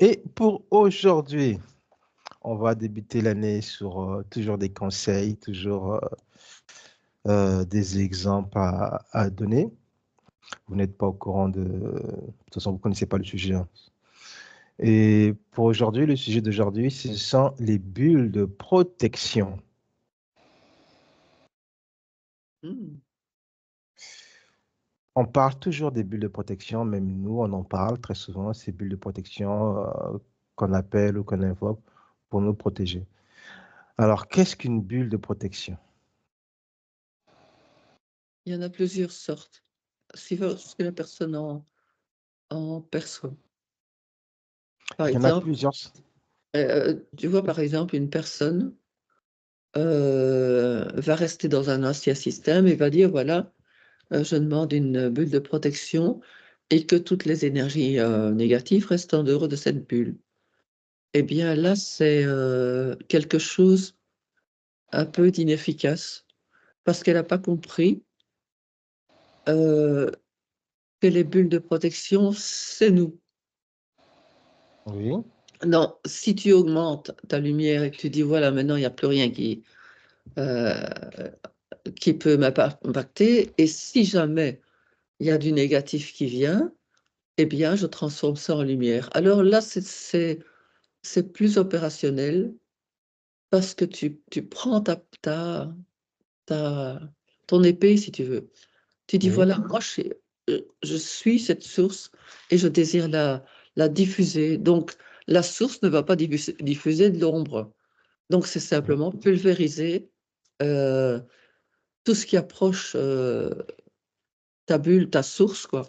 Et pour aujourd'hui, on va débuter l'année sur toujours des conseils, toujours des exemples à donner. Vous n'êtes pas au courant de toute façon, vous ne connaissez pas le sujet, hein. Et pour aujourd'hui, le sujet d'aujourd'hui, ce sont les bulles de protection. Hmm. On parle toujours des bulles de protection, même nous, on en parle très souvent, ces bulles de protection qu'on appelle ou qu'on invoque pour nous protéger. Alors, qu'est-ce qu'une bulle de protection? Il y en a plusieurs sortes. Ce que la personne en perçoit. Par Il y en a exemple, plusieurs. tu vois, par exemple, une personne va rester dans un ancien système et va dire, voilà, je demande une bulle de protection et que toutes les énergies négatives restent en dehors de cette bulle. Eh bien, là, c'est quelque chose un peu d'inefficace parce qu'elle n'a pas compris euh, que les bulles de protection, c'est nous. Oui, Non, si tu augmentes ta lumière et que tu dis, voilà, maintenant, il n'y a plus rien euh, qui peut m'impacter, et si jamais il y a du négatif qui vient, eh bien, je transforme ça en lumière. Alors là, c'est plus opérationnel parce que tu prends ta, ton épée, si tu veux. Tu dis, oui, voilà, moi, je suis cette source et je désire la diffuser. Donc, la source ne va pas diffuser de l'ombre. Donc, c'est oui. simplement pulvériser euh, tout ce qui approche ta bulle, ta source, quoi.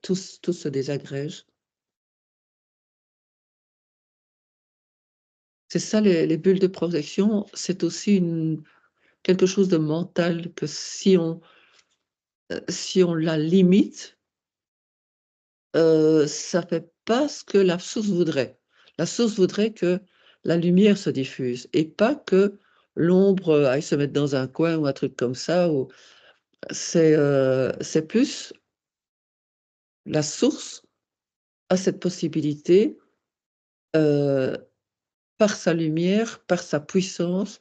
Tout se désagrège. C'est ça, les bulles de protection, c'est aussi quelque chose de mental que si on la limite, ça fait pas ce que la source voudrait. La source voudrait que la lumière se diffuse et pas que l'ombre aille se mettre dans un coin ou un truc comme ça. C'est plus la source a cette possibilité, heu, par sa lumière, par sa puissance,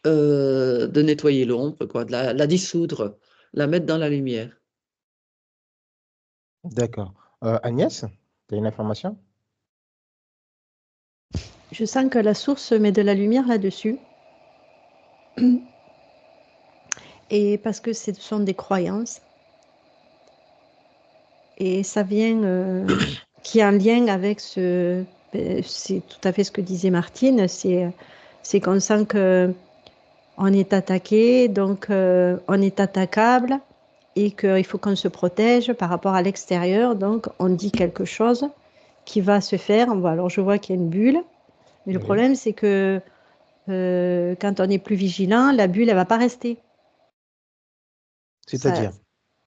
de nettoyer l'ombre, quoi, de la dissoudre, la mettre dans la lumière. D'accord. Agnès, tu as une information? Je sens que la source met de la lumière là-dessus. Et parce que ce sont des croyances. Et ça vient, qui est en lien avec c'est tout à fait ce que disait Martine, c'est qu'on sent qu'on est attaqué, donc on est attaquable et qu'il faut qu'on se protège par rapport à l'extérieur. Donc on dit quelque chose qui va se faire. Alors je vois qu'il y a une bulle, mais le Oui. problème c'est que quand on est plus vigilant, la bulle, elle va pas rester. Ça, C'est-à-dire?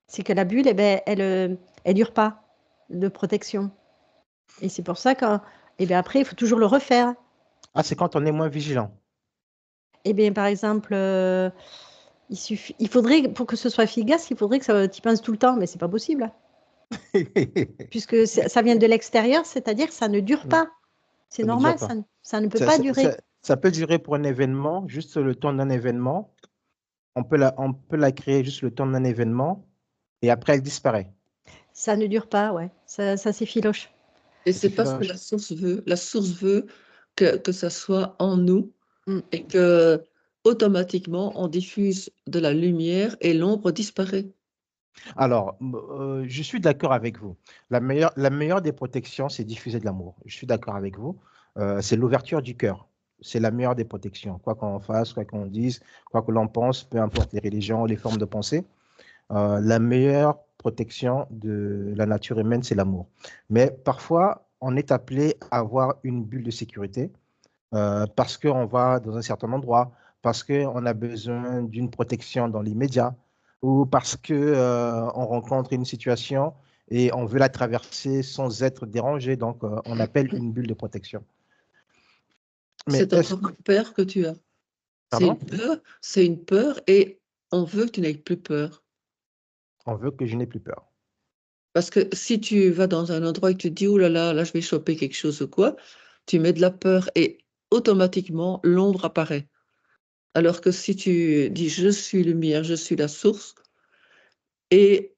c'est que la bulle, eh ben, elle dure pas de protection. Et c'est pour ça que, eh bien après, il faut toujours le refaire. Ah, c'est quand on est moins vigilant. Eh bien, par exemple, il faudrait, pour que ce soit efficace, il faudrait que tu y penses tout le temps, mais c'est pas possible. Puisque ça vient de l'extérieur, c'est-à-dire que ça ne dure Non, pas. C'est ça ne dure normal, pas. ça ne peut Ça, pas ça- durer. ça- ça peut durer pour un événement, juste le temps d'un événement. On peut la créer juste le temps d'un événement et après elle disparaît. Ça ne dure pas, ouais. Ça s'effiloche. Et Ça c'est suffit pas ce là. que la source veut. La source veut que ça soit en nous Mm. et que automatiquement on diffuse de la lumière et l'ombre disparaît. Alors, je suis d'accord avec vous. La meilleure des protections, c'est diffuser de l'amour. Je suis d'accord avec vous. C'est l'ouverture du cœur. C'est la meilleure des protections. Quoi qu'on fasse, quoi qu'on dise, quoi que l'on pense, peu importe les religions, les formes de pensée, la meilleure protection de la nature humaine, c'est l'amour. Mais parfois, on est appelé à avoir une bulle de sécurité parce qu'on va dans un certain endroit, parce qu'on a besoin d'une protection dans l'immédiat, ou parce qu'on rencontre une situation et on veut la traverser sans être dérangé. Donc, on appelle une bulle de protection. Mais C'est est-ce... encore une peur que tu as. Pardon? C'est une peur et on veut que tu n'aies plus peur. On veut que je n'ai plus peur. Parce que si tu vas dans un endroit et que tu te dis, oh là, je vais choper quelque chose ou quoi, tu mets de la peur et automatiquement, l'ombre apparaît. Alors que si tu dis, je suis lumière, je suis la source, et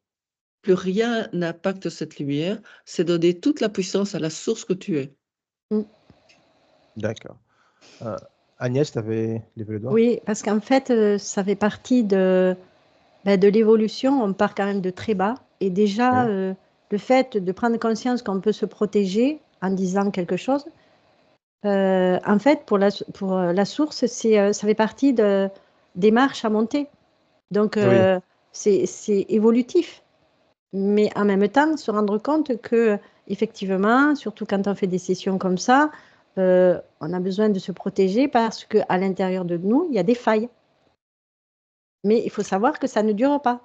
plus rien n'impacte cette lumière, c'est donner toute la puissance à la source que tu es. D'accord. Agnès, tu avais levé le doigt? Oui, parce qu'en fait, ça fait partie de l'évolution. On part quand même de très bas. Et déjà, Oui. le fait de prendre conscience qu'on peut se protéger en disant quelque chose, en fait, pour la source, ça fait partie des marches à monter. Donc, Oui. c'est évolutif. Mais en même temps, se rendre compte que, effectivement, surtout quand on fait des sessions comme ça, on a besoin de se protéger parce qu'à l'intérieur de nous, il y a des failles. Mais il faut savoir que ça ne dure pas.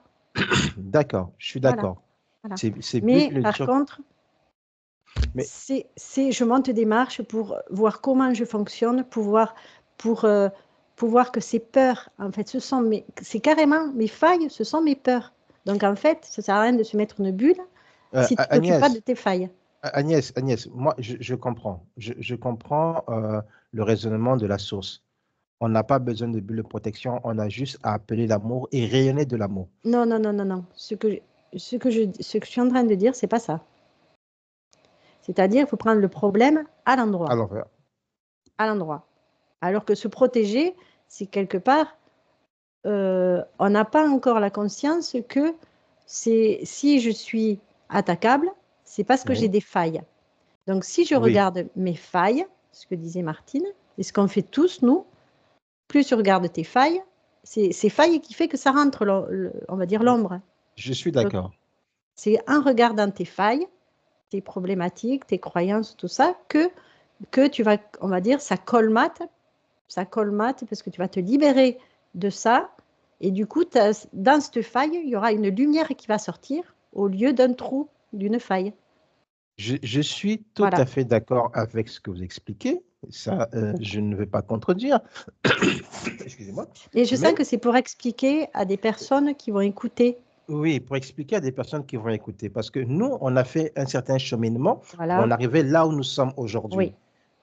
D'accord, je suis Voilà, d'accord. voilà. C'est plus Mais le par dur. contre, Mais je monte des marches pour voir comment je fonctionne, pour voir que ces peurs, en fait, c'est carrément mes failles, ce sont mes peurs. Donc, en fait, ça ne sert à rien de se mettre une bulle si tu ne t'occupes pas de Agnès, tes failles. Agnès, moi, je comprends. Je comprends le raisonnement de la source. On n'a pas besoin de bulle de protection, on a juste à appeler l'amour et rayonner de l'amour. Non, non, non, non, non. Ce que je suis en train de dire, c'est pas ça. C'est-à-dire, il faut prendre le problème à À l'endroit. l'envers. À l'endroit. Alors que se protéger, c'est quelque part, on n'a pas encore la conscience que si je suis attaquable, c'est parce que j'ai Oui, des failles. Donc, si je oui. regarde mes failles, ce que disait Martine, et ce qu'on fait tous, nous, plus tu regardes tes failles, c'est ces failles qui fait que ça rentre, on va dire, l'ombre. Je suis Donc, d'accord. c'est en regardant tes failles, tes problématiques, tes croyances, tout ça, que tu vas, on va dire, ça colmate parce que tu vas te libérer de ça. Et du coup, dans cette faille, il y aura une lumière qui va sortir au lieu d'un trou, d'une faille. Je suis tout Voilà. à fait d'accord avec ce que vous expliquez. Ça, je ne vais pas contredire. Excusez-moi. Et je sens Mais que c'est pour expliquer à des personnes qui vont écouter. oui, pour expliquer à des personnes qui vont écouter, parce que nous, on a fait un certain cheminement pour en Voilà. arriver là où nous sommes Oui. aujourd'hui.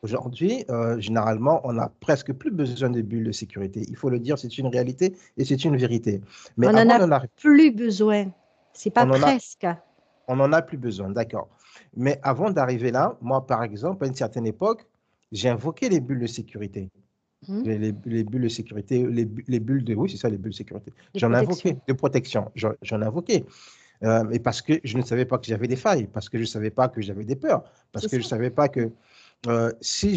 Aujourd'hui, généralement, on n'a presque plus besoin de bulles de sécurité. Il faut le dire, c'est une réalité et c'est une vérité. Mais On n'en avant a d'en arriver, plus besoin. C'est pas on en a, presque. on n'en a plus besoin, d'accord. Mais avant d'arriver là, moi, par exemple, à une certaine époque, j'ai invoqué les bulles de sécurité. Hmm, Les bulles de sécurité, les bulles de, oui, c'est ça, les bulles de sécurité. de J'en ai protection. invoqué, de protection, j'en ai invoqué. Et parce que je ne savais pas que j'avais des failles, parce que je ne savais pas que j'avais des peurs, parce C'est que je ça. ne savais pas que si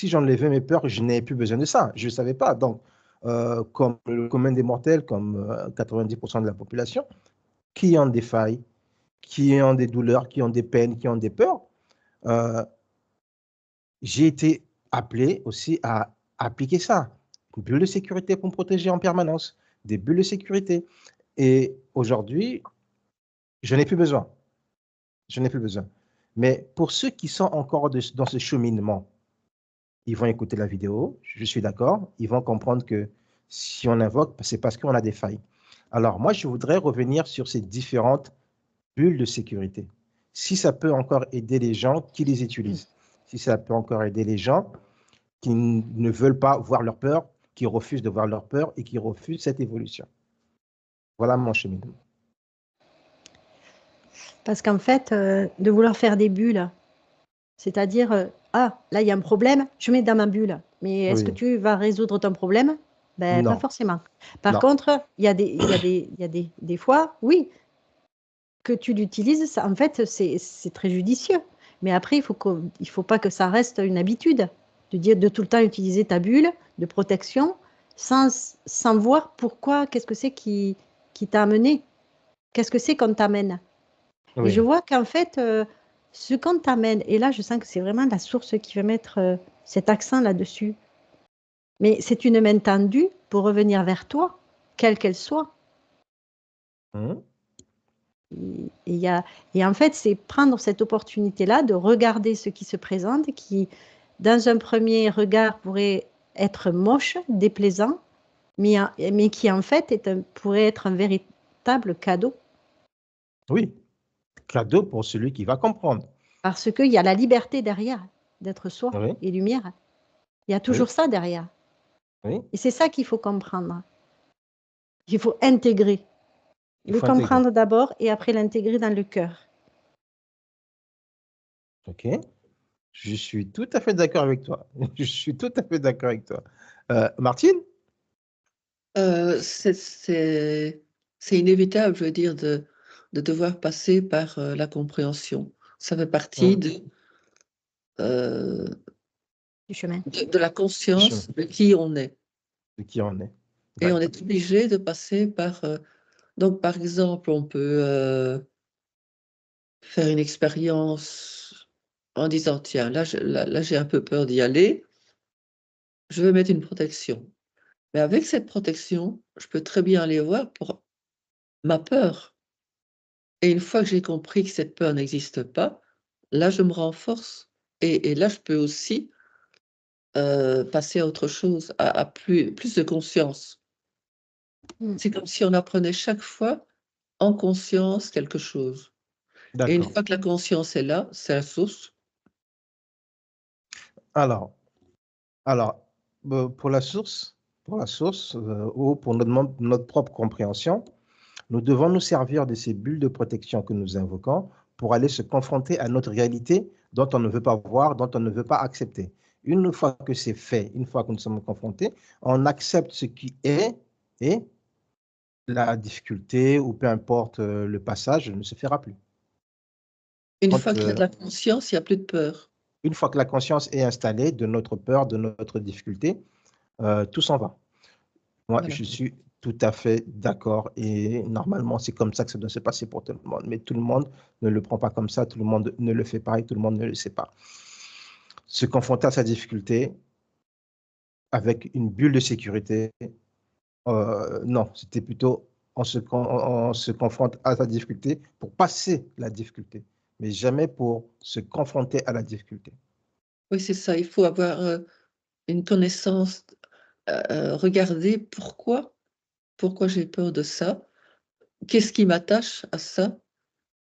j'enlevais mes peurs, je n'avais plus besoin de ça. Je ne savais pas. Donc, comme le commun des mortels, comme 90% de la population, qui ont des failles, qui ont des douleurs, qui ont des peines, qui ont des peurs, euh, j'ai été appelé aussi à appliquer ça. Une bulle de sécurité pour me protéger en permanence, des bulles de sécurité. Et aujourd'hui, je n'ai plus besoin. Je n'ai plus besoin. Mais pour ceux qui sont encore dans ce cheminement, ils vont écouter la vidéo, je suis d'accord, ils vont comprendre que si on invoque, c'est parce qu'on a des failles. Alors moi, je voudrais revenir sur ces différentes bulles de sécurité. Si ça peut encore aider les gens qui les utilisent, si ça peut encore aider les gens qui ne veulent pas voir leur peur, qui refusent de voir leur peur et qui refusent cette évolution. Voilà mon cheminement. Parce qu'en fait, de vouloir faire des bulles, c'est-à-dire, ah, là, il y a un problème, je mets dans ma bulle. Mais est-ce que Oui, tu vas résoudre ton problème? Ben, pas non, forcément. Par non. contre, des fois, oui, que tu l'utilises, ça, en fait, c'est très judicieux. Mais après, il faut pas que ça reste une habitude de dire de tout le temps utiliser ta bulle de protection sans voir pourquoi, qu'est-ce que c'est qui t'a amené, qu'est-ce que c'est qu'on t'amène. Et je Oui, vois qu'en fait, ce qu'on t'amène, et là, je sens que c'est vraiment la source qui va mettre cet accent là-dessus. Mais c'est une main tendue pour revenir vers toi, quelle qu'elle soit. hum, Et, il y a, et en fait, c'est prendre cette opportunité-là de regarder ce qui se présente, qui, dans un premier regard, pourrait être moche, déplaisant, mais qui en fait pourrait être un véritable cadeau. oui, Cadeau pour celui qui va comprendre. Parce qu'il y a la liberté derrière d'être soi Oui, et lumière. Il y a oui, toujours ça derrière. oui. Et c'est ça qu'il faut comprendre. Il faut intégrer. Il Le faut intégrer. comprendre d'abord et après l'intégrer dans le cœur. OK. Je suis tout à fait d'accord avec toi. Je suis tout à fait d'accord avec toi. Martine? C'est inévitable, je veux dire, de devoir passer par la compréhension. Ça fait partie euh, Du chemin. de la conscience de qui on est. De qui on est. Et on D'accord. est obligé de passer par... donc, par exemple, on peut faire une expérience en disant, tiens, là, j'ai un peu peur d'y aller, je vais mettre une protection. Mais avec cette protection, je peux très bien aller voir pour ma peur. Et une fois que j'ai compris que cette peur n'existe pas, là, je me renforce. Et là, je peux aussi passer à autre chose, à plus de conscience. Mm. C'est comme si on apprenait chaque fois en conscience quelque chose. Et une D'accord. fois que la conscience est là, c'est la source. Alors, pour la source, ou pour notre propre compréhension, nous devons nous servir de ces bulles de protection que nous invoquons pour aller se confronter à notre réalité dont on ne veut pas voir, dont on ne veut pas accepter. Une fois que c'est fait, une fois que nous sommes confrontés, on accepte ce qui est et la difficulté ou peu importe le passage ne se fera plus. Une fois Quand, qu'il y a de la conscience, il n'y a plus de peur. une fois que la conscience est installée de notre peur, de notre difficulté, tout s'en va. Moi, Voilà. je suis tout à fait d'accord et normalement, c'est comme ça que ça doit se passer pour tout le monde. Mais tout le monde ne le prend pas comme ça, tout le monde ne le fait pas et tout le monde ne le sait pas. Se confronter à sa difficulté avec une bulle de sécurité, non, c'était plutôt on se confronte à sa difficulté pour passer la difficulté, mais jamais pour se confronter à la difficulté. Oui, c'est ça. Il faut avoir une connaissance, regarder pourquoi j'ai peur de ça, qu'est-ce qui m'attache à ça,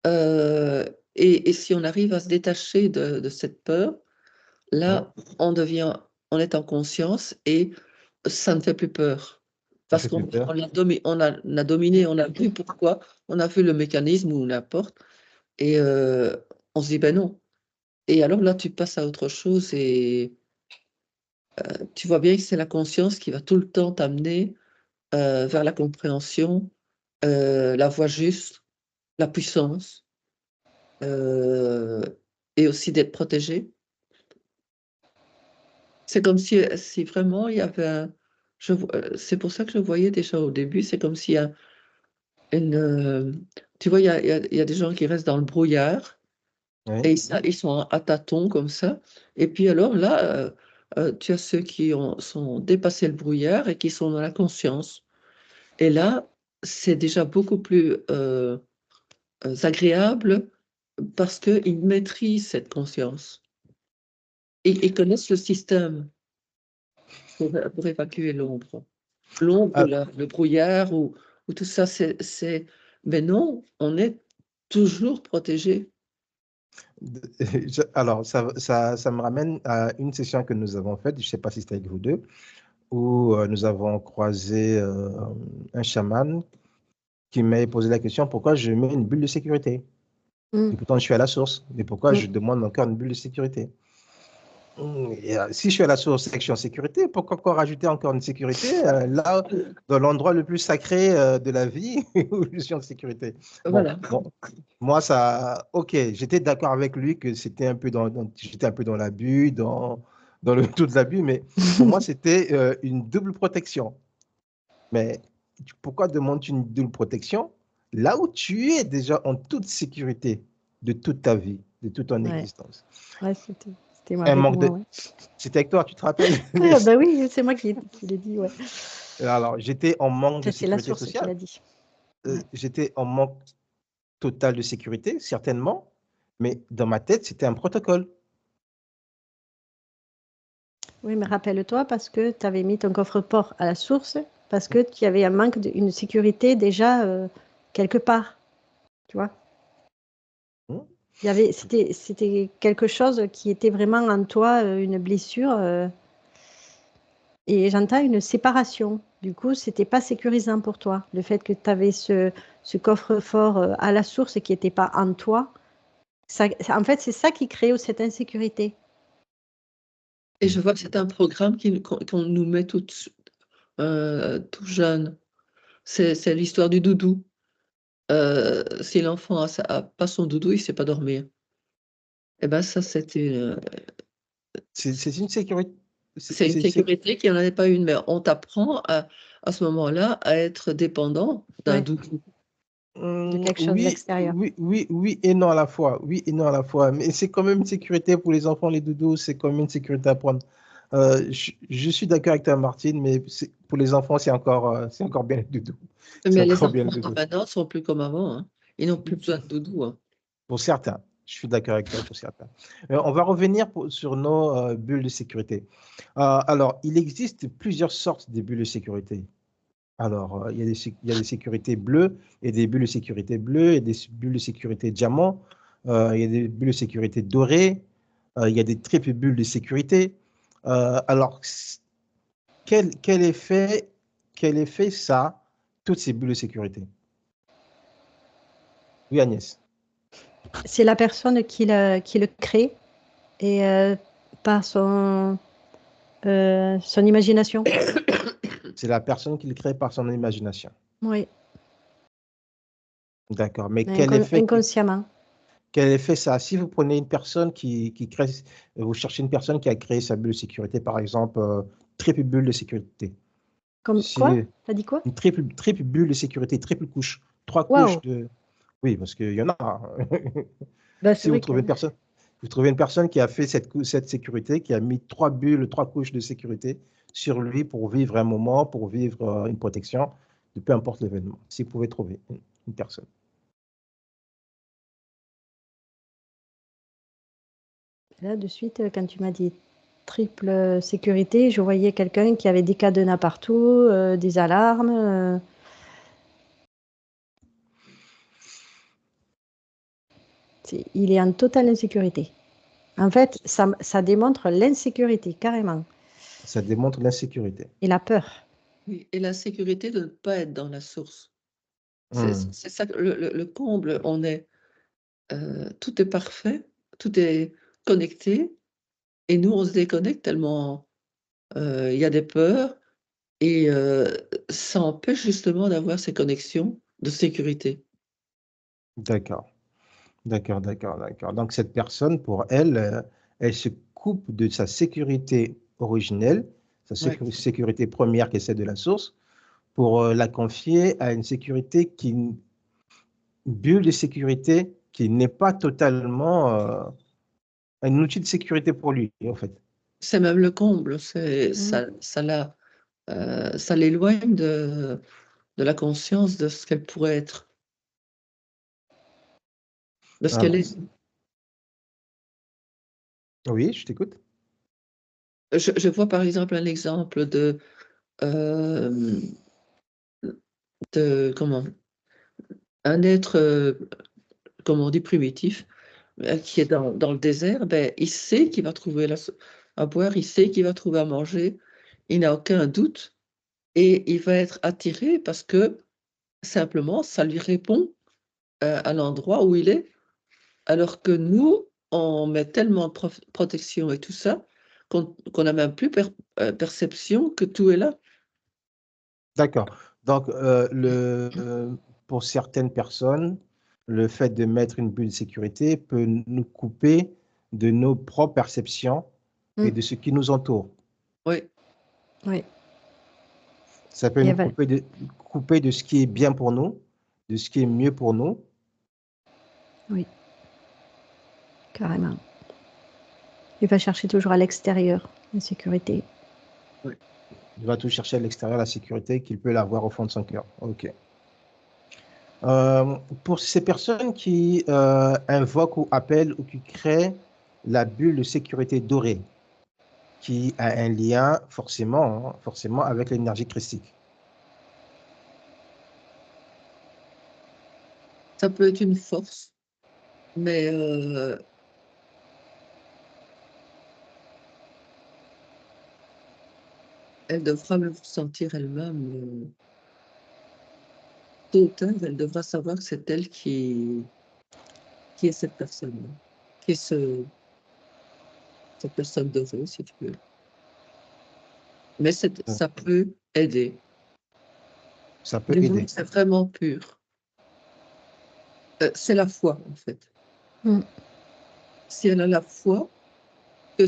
euh, et si on arrive à se détacher de cette peur, Ouais, là, on est en conscience et ça ne fait plus peur. ça Parce fait plus qu'on peur. on a dominé, on a vu pourquoi, on a vu le mécanisme ou n'importe, et on se dit, ben non. Et alors là, tu passes à autre chose et tu vois bien que c'est la conscience qui va tout le temps t'amener vers la compréhension, la voie juste, la puissance, euh, et aussi d'être protégé. C'est comme si vraiment il y avait c'est pour ça que je voyais déjà au début, c'est comme s'il y a une... tu vois, il y a des gens qui restent dans le brouillard Oui, et ils sont à tâtons comme ça. Et puis alors là, tu as ceux qui sont dépassés le brouillard et qui sont dans la conscience. Et là, c'est déjà beaucoup plus agréable parce qu'ils maîtrisent cette conscience. Et ils connaissent le système pour évacuer l'ombre. L'ombre ou ah, le brouillard ou tout ça, mais non, on est toujours protégé. alors, ça me ramène à une session que nous avons faite, je ne sais pas si c'était avec vous deux, où nous avons croisé un chaman qui m'avait posé la question pourquoi je mets une bulle de sécurité. Mm. Et pourtant, je suis à la source. Mais pourquoi Mm. je demande encore une bulle de sécurité? Et, si je suis à la source et que je suis en sécurité, pourquoi encore rajouter encore une sécurité là, dans l'endroit le plus sacré de la vie où je suis en sécurité? Bon, Voilà. moi, ça, ok, j'étais d'accord avec lui que c'était un peu j'étais un peu dans l'abus, dans le tout de l'abus, mais pour moi, c'était une double protection. Mais pourquoi demandes-tu une double protection là où tu es déjà en toute sécurité de toute ta vie, de toute ton Ouais, existence? ouais, c'était moi Un avec manque moi, de... ouais. C'était avec toi, tu te rappelles? Ah bah oui, c'est moi qui l'ai dit, ouais. Alors, j'étais en manque de Enfin, c'est la sécurité source qui sociale. l'a dit. Ouais. J'étais en manque total de sécurité, certainement, mais dans ma tête, c'était un protocole. Oui, mais rappelle-toi, parce que tu avais mis ton coffre-fort à la source, parce que tu avais un manque d'une sécurité déjà quelque part, tu vois. C'était quelque chose qui était vraiment en toi, une blessure. Et j'entends une séparation. Du coup, c'était pas sécurisant pour toi. Le fait que tu avais ce coffre-fort à la source qui n'était pas en toi. En fait, c'est ça qui crée cette insécurité. Et je vois que c'est un programme qu'on nous met tout jeune. C'est l'histoire du doudou. Si l'enfant a pas son doudou, il ne sait pas dormir. Et ben ça, C'est une sécurité. c'est une sécurité qui n'en avait pas une, mais on t'apprend à ce moment-là à être dépendant d'un doudou. De quelque chose d'extérieur. Oui et non à la fois. Oui et non à la fois. Mais c'est quand même une sécurité pour les enfants, les doudous, c'est quand même une sécurité à prendre. Je suis d'accord avec toi, Martine, mais pour les enfants, c'est encore bien le doudou. Mais les enfants maintenant ne sont plus comme avant. Hein. Ils n'ont plus besoin de doudou. Hein. Pour certains. Je suis d'accord avec toi pour certains. On va revenir sur nos bulles de sécurité. Alors, il existe plusieurs sortes de bulles de sécurité. Alors, il y a des sécurités bleues et des bulles de sécurité bleues et des bulles de sécurité diamant. Il y a des bulles de sécurité dorées. Il y a des triples bulles de sécurité. Alors, quel effet ça, toutes ces bulles de sécurité? Oui, Agnès. C'est la personne qui le crée et par son imagination. C'est la personne qui le crée par son imagination. Oui. D'accord. Mais quel effet? Inconsciemment. Quel effet ça a? Si vous prenez une personne qui crée, vous cherchez une personne qui a créé sa bulle de sécurité, par exemple, triple bulle de sécurité. Comme quoi? T'as dit quoi? Une triple bulle de sécurité, triple couche, 3 couches de. Oui, parce qu'il y en a. Bah, si vous trouvez une personne qui a fait cette sécurité, qui a mis 3 bulles, 3 couches de sécurité sur lui pour vivre un moment, pour vivre une protection, de peu importe l'événement. Si vous pouvez trouver une personne. Là, de suite, quand tu m'as dit triple sécurité, je voyais quelqu'un qui avait des cadenas partout, des alarmes. Il est en totale insécurité. En fait, ça démontre l'insécurité, carrément. Ça démontre l'insécurité. Et la peur. Oui, et l'insécurité de ne pas être dans la source. C'est ça le comble. Tout est parfait, tout est connecté, et nous, on se déconnecte tellement il y a des peurs, et ça empêche justement d'avoir ces connexions de sécurité. D'accord. Donc, cette personne, pour elle, elle se coupe de sa sécurité originelle, sa sécurité première qui est celle de la source, pour la confier à une sécurité une bulle de sécurité qui n'est pas totalement un outil de sécurité pour lui, en fait. C'est même le comble, ça l'éloigne de la conscience de ce qu'elle pourrait être, de ce qu'elle est. Oui, je t'écoute. Je vois par exemple un exemple de comment un être, comme on dit, primitif, qui est dans le désert, ben, il sait qu'il va trouver à boire, il sait qu'il va trouver à manger, il n'a aucun doute, et il va être attiré parce que simplement ça lui répond à l'endroit où il est, alors que nous, on met tellement de protection et tout ça qu'on n'a même plus perception que tout est là. D'accord. Donc, pour certaines personnes, le fait de mettre une bulle de sécurité peut nous couper de nos propres perceptions et de ce qui nous entoure. Oui. Oui. Ça peut nous couper de ce qui est bien pour nous, de ce qui est mieux pour nous. Oui, carrément. Il va chercher toujours à l'extérieur, la sécurité. Oui. Il va tout chercher à l'extérieur, la sécurité, qu'il peut l'avoir au fond de son cœur. OK. Pour ces personnes qui invoquent ou appellent ou qui créent la bulle de sécurité dorée, qui a un lien forcément avec l'énergie christique. Ça peut être une force. Mais elle devra le sentir elle-même. Tôt ou tard, elle devra savoir que c'est elle qui est cette personne, qui est cette personne dorée, si tu veux. Mais ça peut aider. Ça peut Du moment aider. que c'est vraiment pur. C'est la foi, en fait. Mm. Si elle a la foi que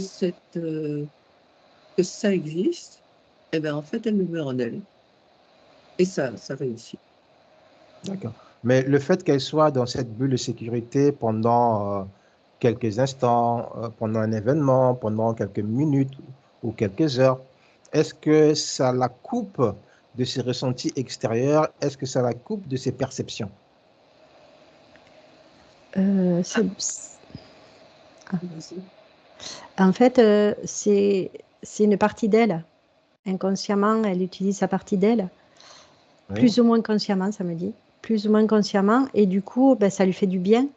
ça existe, eh bien, en fait, elle le met en elle. Et ça réussit. D'accord. Mais le fait qu'elle soit dans cette bulle de sécurité pendant quelques instants, pendant un événement, pendant quelques minutes ou quelques heures, est-ce que ça la coupe de ses ressentis extérieurs? Est-ce que ça la coupe de ses perceptions? Vas-y. En fait, c'est une partie d'elle. Inconsciemment, elle utilise sa partie d'elle. Oui, Plus ou moins consciemment, ça me dit. Plus ou moins consciemment. Et du coup, ben, ça lui fait du bien.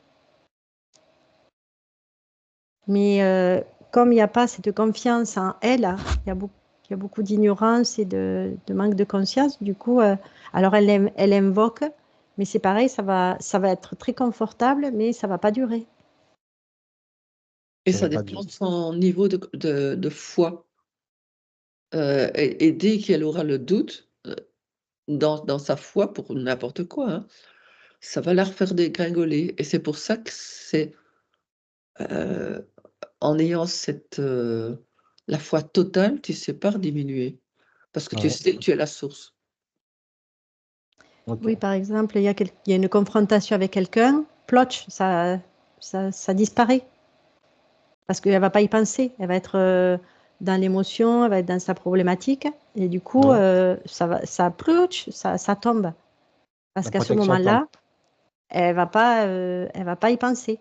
Mais comme il n'y a pas cette confiance en elle, il y a beaucoup d'ignorance et de manque de conscience. Du coup, alors elle invoque, mais c'est pareil, ça va être très confortable, mais ça ne va pas durer. Et ça ça veut pas dépend dire. de son niveau de foi. Et dès qu'elle aura le doute dans sa foi pour n'importe quoi, hein, ça va la refaire dégringoler. Et c'est pour ça que c'est en ayant la foi totale, tu sais pas diminuer. Parce que tu Ouais, sais que tu es la source. ok. Oui, par exemple, il y a une confrontation avec quelqu'un, plotch, ça disparaît. Parce qu'elle ne va pas y penser. Elle va être dans l'émotion, elle va être dans sa problématique. Et du coup, Ouais. ça tombe. Parce La qu'à ce protection tombe. moment-là, elle va pas y penser.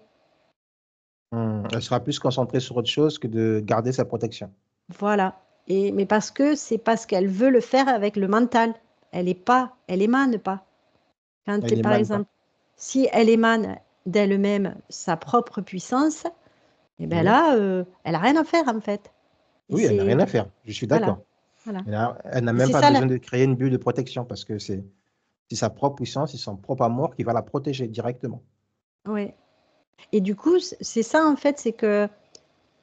Elle sera plus concentrée sur autre chose que de garder sa protection. Voilà. Mais c'est parce qu'elle veut le faire avec le mental. Elle émane pas. Elle Par n'émane pas. exemple, si elle émane d'elle-même sa propre puissance, et bien Oui, là, elle n'a rien à faire en fait. Et oui, elle n'a rien à faire. Je suis voilà, d'accord. voilà. Elle n'a Et même c'est pas ça besoin de créer une bulle de protection parce que c'est sa propre puissance, c'est son propre amour qui va la protéger directement. ouais. Et du coup, c'est ça en fait, c'est que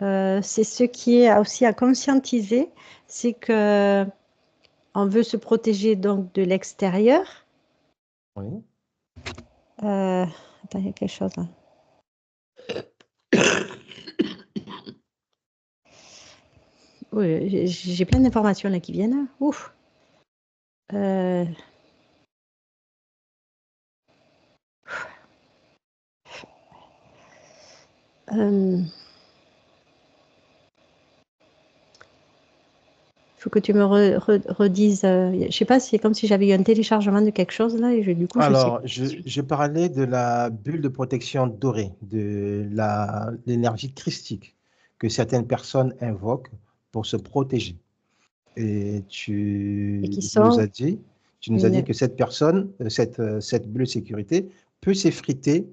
c'est ce qui est aussi à conscientiser, c'est que on veut se protéger donc de l'extérieur. Oui. Attends, il y a quelque chose là. Oui, j'ai plein d'informations là qui viennent. Ouf. Euh, faut que tu me redises. Je sais pas, c'est comme si j'avais eu un téléchargement de quelque chose là et du coup je sais Alors, plus. je parlais de la bulle de protection dorée, de l'énergie christique que certaines personnes invoquent pour se protéger. Et Et qui nous sont as dit, tu nous as dit une. que cette personne, cette bulle de sécurité peut s'effriter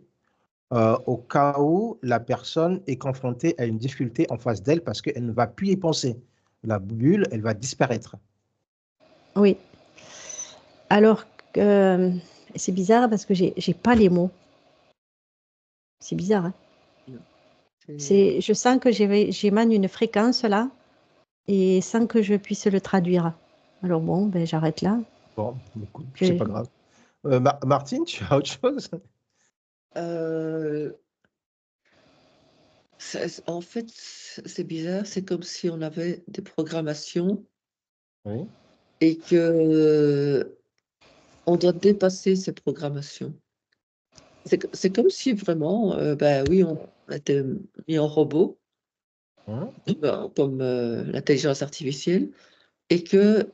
au cas où la personne est confrontée à une difficulté en face d'elle parce qu'elle ne va plus y penser. La bulle, elle va disparaître. Oui. Alors que c'est bizarre parce que j'ai pas les mots. C'est bizarre, hein. Je sens que j'émane une fréquence là et sans que je puisse le traduire. Alors bon, ben j'arrête là. Bon, écoute, c'est Je- pas grave. Martine, tu as autre chose? Euh, En fait, c'est bizarre, c'est comme si on avait des programmations Oui. et que on doit dépasser ces programmations. C'est comme si vraiment, ben oui, on était mis en robot, Hein? comme l'intelligence artificielle, et que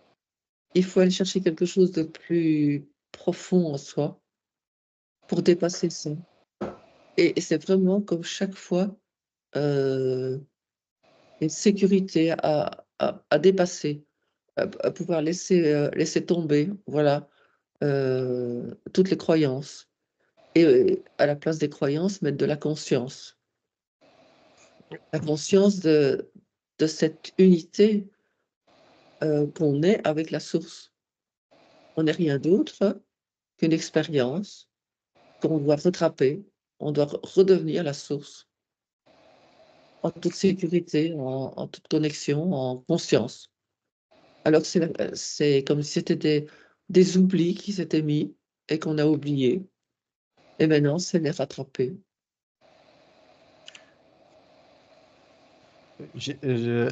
il faut aller chercher quelque chose de plus profond en soi pour dépasser ça. Et c'est vraiment comme chaque fois une sécurité à dépasser. À pouvoir laisser tomber, voilà, toutes les croyances et à la place des croyances, mettre de la conscience. La conscience de cette unité qu'on est avec la source. On n'est rien d'autre qu'une expérience qu'on doit rattraper, on doit redevenir la source, en toute sécurité, en toute connexion, en conscience. Alors c'est comme si c'était des oublis qui s'étaient mis et qu'on a oubliés. Et maintenant, c'est les rattraper.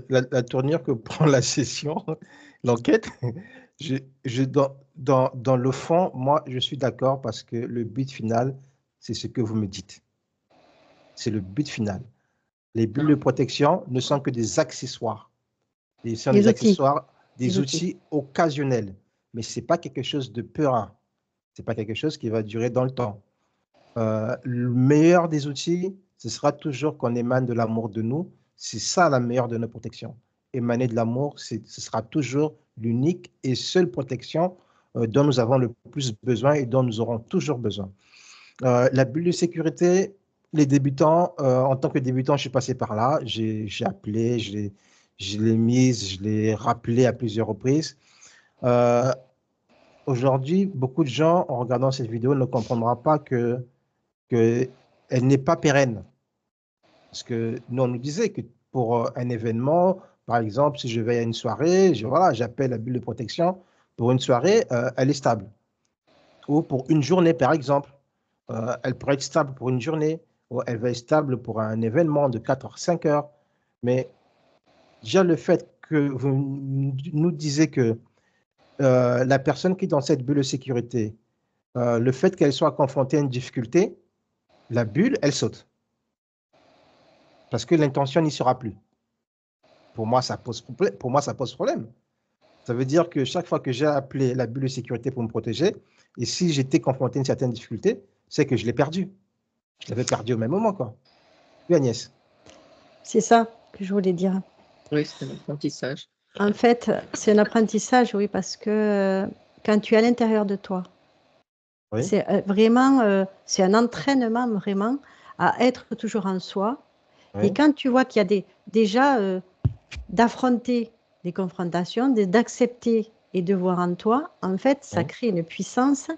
La tournure que prend la session, l'enquête, dans le fond, moi, je suis d'accord parce que le but final, c'est ce que vous me dites. C'est le but final. Les bulles de protection ne sont que des accessoires. Ils sont Des des outils. accessoires, des Des outils occasionnels. Mais ce n'est pas quelque chose de peurant. Ce n'est pas quelque chose qui va durer dans le temps. Le meilleur des outils, ce sera toujours qu'on émane de l'amour de nous. C'est ça la meilleure de nos protections. Émaner de l'amour, ce sera toujours l'unique et seule protection dont nous avons le plus besoin et dont nous aurons toujours besoin. La bulle de sécurité, les débutants, en tant que débutant, je suis passé par là. J'ai appelé, je l'ai mise, je l'ai rappelé à plusieurs reprises. Euh, Aujourd'hui, beaucoup de gens, en regardant cette vidéo, ne comprendront pas qu'elle n'est pas pérenne. Parce que nous, on nous disait que pour un événement, par exemple, si je vais à une soirée, voilà, j'appelle la bulle de protection. Pour une soirée, elle est stable. Ou pour une journée, par exemple. Elle pourrait être stable pour une journée, ou elle va être stable pour un événement de 4 heures, 5 heures. Mais déjà, le fait que vous nous disiez que la personne qui est dans cette bulle de sécurité, le fait qu'elle soit confrontée à une difficulté, la bulle, elle saute. Parce que l'intention n'y sera plus. Pour moi, ça pose problème. Ça veut dire que chaque fois que j'ai appelé la bulle de sécurité pour me protéger, et si j'étais confronté à une certaine difficulté, c'est que je l'ai perdu. Je l'avais perdu au même moment, quoi. Oui, Agnès. C'est ça que je voulais dire. Oui, c'est un apprentissage. En fait, c'est un apprentissage, oui, parce que quand tu es à l'intérieur de toi, Oui. c'est vraiment, c'est un entraînement vraiment à être toujours en soi. Et Oui. quand tu vois qu'il y a déjà d'affronter des confrontations, d'accepter et de voir en toi, en fait, ça Oui. crée une puissance.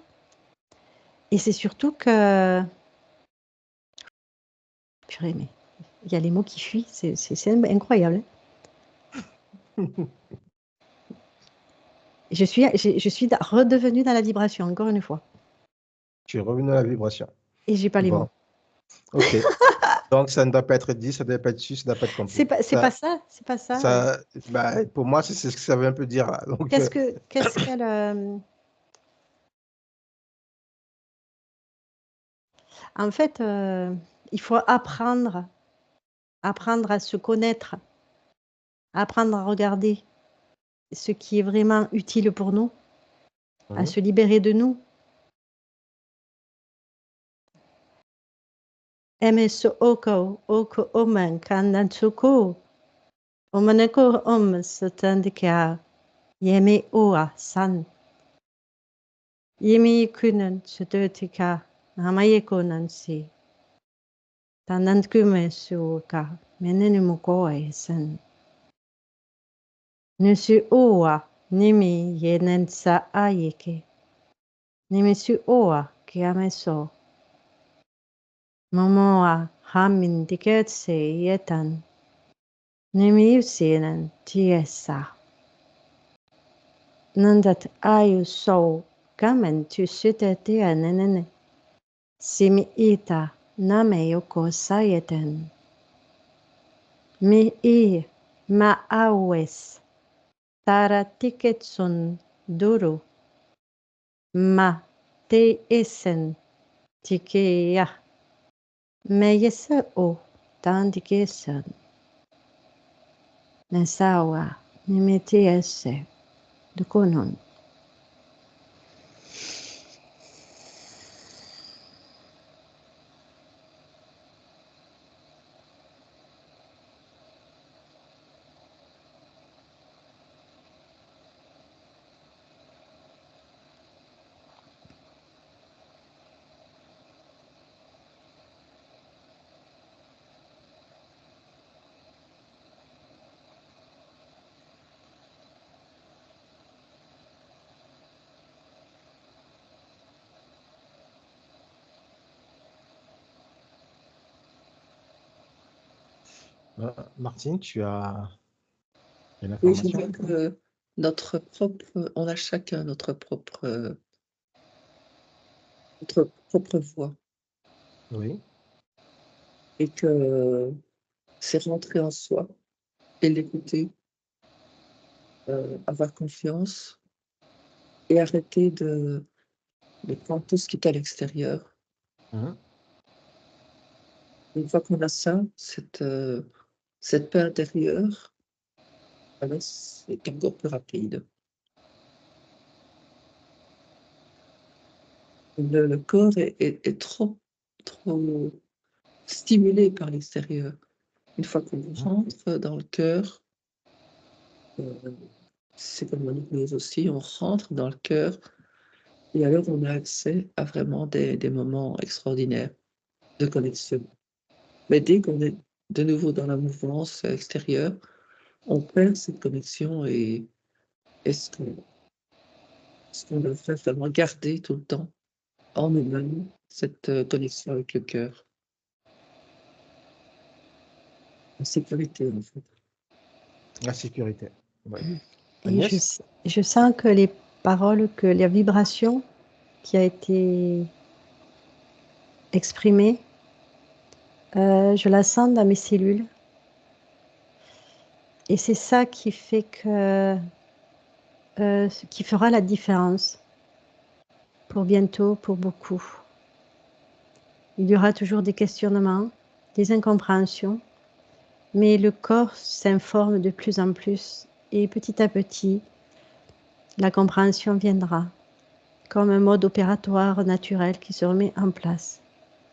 Et c'est surtout que, purée, mais il y a les mots qui fuient, c'est incroyable. Je suis redevenue dans la vibration, encore une fois. Tu es revenu à la vibration. Et j'ai pas les mots. Bon, ok. Donc, ça ne doit pas être dit, ça ne doit pas être su, ça ne doit pas être compris. C'est pas ça, c'est pas ça. Pour moi, c'est ce que ça veut un peu dire. Donc, Qu'est-ce qu'elle. En fait, il faut apprendre à se connaître, apprendre à regarder ce qui est vraiment utile pour nous, à se libérer de nous. Aimer ce oko omen kanatsuko, omaneko satandika, yeme oa san. Yemi kunan sudotika, namayeko nansi. Tanantkume suka, menenimuko san. Nusu oa, nimi yenensa ayeke. Nimisu oa, kiameso. Momoa, hamin diketse yetan. Nimi usinen tiesa. Nandat ayu so, kamen tu sutete anenene. Simi ita, name yoko sayeten. Mi ma awes. Tara tiketsun duru. Ma te esen tikeya. Me yesa o tandikesan. Nasawa nimeti ese dukonon. Martine, tu as une Oui, je information? vois que on a chacun notre propre voix Oui. et que c'est rentrer en soi et l'écouter, avoir confiance et arrêter de prendre tout ce qui est à l'extérieur. Mhm. Une fois qu'on a ça, cette paix intérieure, alors c'est encore plus rapide. Le corps est trop stimulé par l'extérieur. Une fois qu'on rentre dans le cœur, heu, c'est comme en hypnose aussi, on rentre dans le cœur et alors on a accès à vraiment des moments extraordinaires de connexion. Mais dès qu'on est de nouveau dans la mouvance extérieure, on perd cette connexion et est-ce qu'on devrait vraiment garder tout le temps en nous-mêmes cette, connexion avec le cœur? En sécurité, en fait. La sécurité. Oui. Et Agnès? je sens que les paroles, que la vibration qui a été exprimée, je la sens dans mes cellules. Et c'est ça qui fait que, qui fera la différence pour bientôt, pour beaucoup. Il y aura toujours des questionnements, des incompréhensions, mais le corps s'informe de plus en plus et petit à petit, la compréhension viendra comme un mode opératoire naturel qui se remet en place.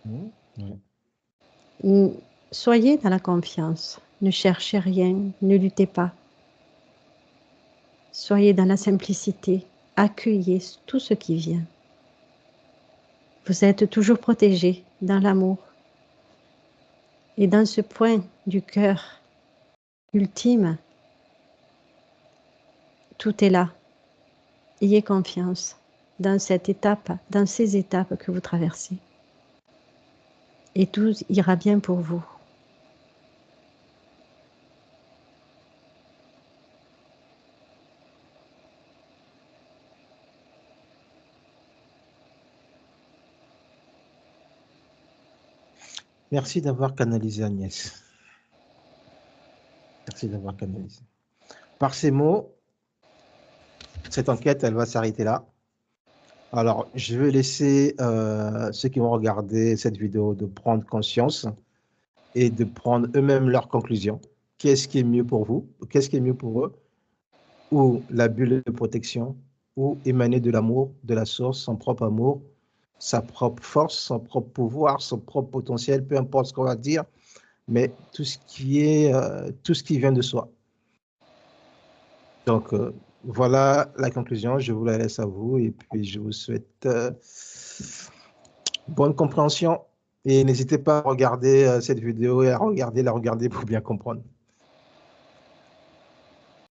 Oui. Soyez dans la confiance, ne cherchez rien, ne luttez pas. Soyez dans la simplicité, accueillez tout ce qui vient. Vous êtes toujours protégé dans l'amour. Et dans ce point du cœur ultime, tout est là. Ayez confiance dans cette étape, dans ces étapes que vous traversez. Et tout ira bien pour vous. Merci d'avoir canalisé Agnès. Merci d'avoir canalisé. Par ces mots, cette enquête, elle va s'arrêter là. Alors, je vais laisser ceux qui vont regarder cette vidéo de prendre conscience et de prendre eux-mêmes leurs conclusions. Qu'est-ce qui est mieux pour vous? Qu'est-ce qui est mieux pour eux? Ou la bulle de protection, ou émaner de l'amour, de la source, son propre amour, sa propre force, son propre pouvoir, son propre potentiel, peu importe ce qu'on va dire, mais tout ce qui vient de soi. Donc, voilà la conclusion. Je vous la laisse à vous et puis je vous souhaite bonne compréhension et n'hésitez pas à regarder cette vidéo et à la regarder pour bien comprendre.